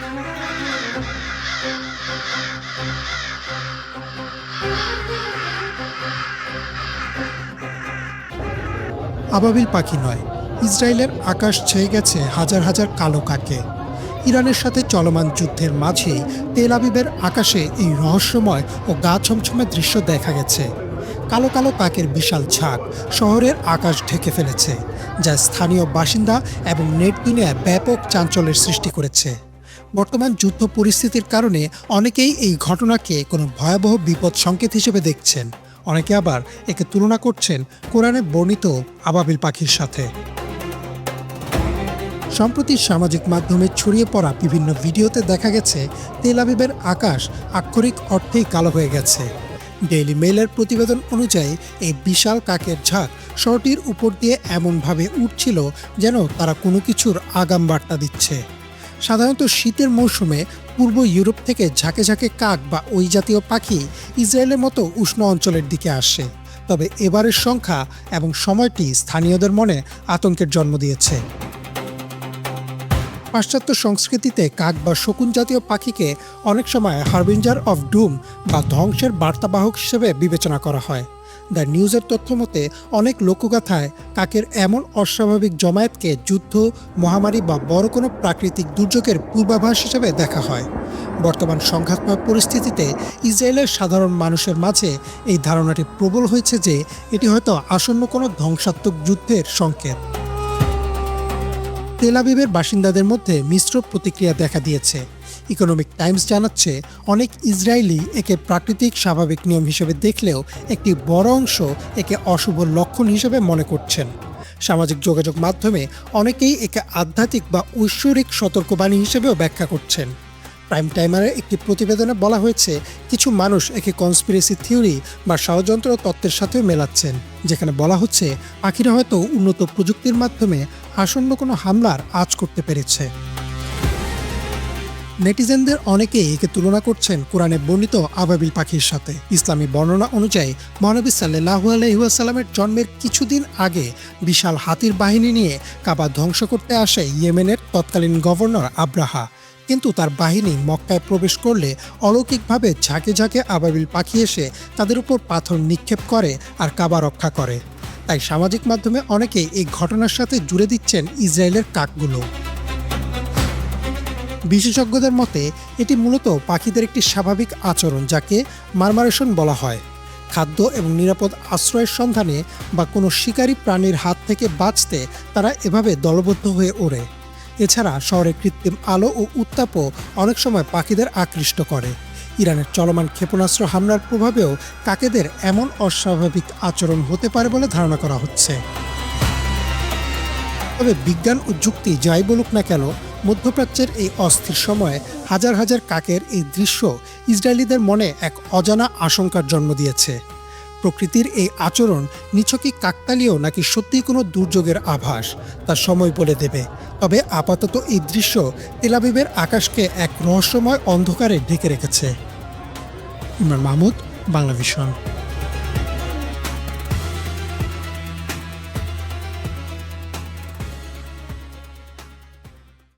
আবাবিল পাখি নয়, ইসরায়েলের আকাশ ছেয়ে গেছে হাজার হাজার কালো কাকে। ইরানের সাথে চলমান যুদ্ধের মাঝেই তেল আবিবের আকাশে এই রহস্যময় ও গা ছমছমে দৃশ্য দেখা গেছে। কালো কালো কাকের বিশাল ঝাঁক শহরের আকাশ ঢেকে ফেলেছে, যা স্থানীয় বাসিন্দা এবং নেট দুনিয়ায় ব্যাপক চাঞ্চল্যের সৃষ্টি করেছে। বর্তমান যুদ্ধ পরিস্থিতির কারণে অনেকেই এই ঘটনাকে কোনো ভয়াবহ বিপদ সংকেত হিসেবে দেখছেন, অনেকে আবার একে তুলনা করছেন কোরআনে বর্ণিত আবাবিল পাখির সাথে। সম্প্রতি সামাজিক মাধ্যমে ছড়িয়ে পড়া বিভিন্ন ভিডিওতে দেখা গেছে তেল আবিবের আকাশ আক্ষরিক অর্থেই কালো হয়ে গেছে। ডেইলি মেইলের প্রতিবেদন অনুযায়ী এই বিশাল কাকের ঝাঁক শহরটির উপর দিয়ে এমনভাবে উঠছিল যেন তারা কোনো কিছুর আগাম বার্তা দিচ্ছে। সাধারণত শীতের মৌসুমে পূর্ব ইউরোপ থেকে ঝাঁকে ঝাঁকে কাক বা ওই জাতীয় পাখি ইসরায়েলের মতো উষ্ণ অঞ্চলের দিকে আসে, তবে এবারের সংখ্যা এবং সময়টি স্থানীয়দের মনে আতঙ্কের জন্ম দিয়েছে। পাশ্চাত্য সংস্কৃতিতে কাক বা শকুন জাতীয় পাখিকে অনেক সময় হারবিঞ্জার অফ ডুম বা ধ্বংসের বার্তাবাহক হিসেবে বিবেচনা করা হয়। দ্য নিউজের তথ্য মতে অনেক লোকগাথায় কাকের এমন অস্বাভাবিক জমায়েতকে যুদ্ধ, মহামারী বা বড় কোনো প্রাকৃতিক দুর্যোগের পূর্বাভাস হিসেবে দেখা হয়। বর্তমান সংঘাতময় পরিস্থিতিতে ইসরায়েলের সাধারণ মানুষের মাঝে এই ধারণাটি প্রবল হয়েছে যে এটি হয়তো আসন্ন কোনো ধ্বংসাত্মক যুদ্ধের সংকেত। তেল আবিবের বাসিন্দাদের মধ্যে মিশ্র প্রতিক্রিয়া দেখা দিয়েছে। ইকোনমিক টাইমস জানাচ্ছে অনেক ইসরায়েলি একে প্রাকৃতিক স্বাভাবিক নিয়ম হিসেবে দেখলেও একটি বড় অংশ একে অশুভ লক্ষণ হিসেবে মনে করছেন। সামাজিক যোগাযোগ মাধ্যমে অনেকেই একে আধ্যাত্মিক বা ঐশ্বরিক সতর্কবাণী হিসেবেও ব্যাখ্যা করছেন। প্রাইম টাইমারের একটি প্রতিবেদনে বলা হয়েছে কিছু মানুষ একে কনস্পিরেসি থিওরি বা ষড়যন্ত্র তত্ত্বের সাথেও মেলাচ্ছেন, যেখানে বলা হচ্ছে পাখিরা হয়তো উন্নত প্রযুক্তির মাধ্যমে আসন্ন কোনো হামলার আঁচ করতে পেরেছে। নেটিজেনদের অনেকেই একে তুলনা করছেন কোরআনে বর্ণিত আবাবিল পাখির সাথে। ইসলামী বর্ণনা অনুযায়ী মহানবী সাল্লাল্লাহু আলাইহি ওয়াসাল্লামের জন্মের কিছুদিন আগে বিশাল হাতির বাহিনী নিয়ে কাবা ধ্বংস করতে আসে ইয়েমেনের তৎকালীন গভর্নর আব্রাহা, কিন্তু তার বাহিনী মক্কায় প্রবেশ করলে অলৌকিকভাবে ঝাঁকে ঝাঁকে আবাবিল পাখি এসে তাদের উপর পাথর নিক্ষেপ করে আর কাবা রক্ষা করে। তাই সামাজিক মাধ্যমে অনেকেই এই ঘটনার সাথে জুড়ে দিচ্ছেন ইসরায়েলের কাকগুলো। বিশেষজ্ঞদের মতে এটি মূলত পাখিদের একটি স্বাভাবিক আচরণ, যাকে মারমারেশন বলা হয়। খাদ্য এবং নিরাপদ আশ্রয়ের সন্ধানে বা কোনো শিকারী প্রাণীর হাত থেকে বাঁচতে তারা এভাবে দলবদ্ধ হয়ে ওড়ে। এছাড়া শহরে কৃত্রিম আলো ও উত্তাপও অনেক সময় পাখিদের আকৃষ্ট করে। ইরানের চলমান ক্ষেপণাস্ত্র হামলার প্রভাবেও কাকেদের এমন অস্বাভাবিক আচরণ হতে পারে বলে ধারণা করা হচ্ছে। তবে বিজ্ঞান ও যুক্তি যাই বলুক না কেন, মধ্যপ্রাচ্যের এই অস্থির সময়ে হাজার হাজার কাকের এই দৃশ্য ইসরায়েলিদের মনে এক অজানা আশঙ্কার জন্ম দিয়েছে। প্রকৃতির এই আচরণ নিছকই কাকতালীয় নাকি সত্যিই কোনো দুর্যোগের আভাস, তা সময় বলে দেবে। তবে আপাতত এই দৃশ্য তেল আবিবের আকাশকে এক রহস্যময় অন্ধকারে ঢেকে রেখেছে। ইমরান মাহমুদ, বাংলা ভিশন।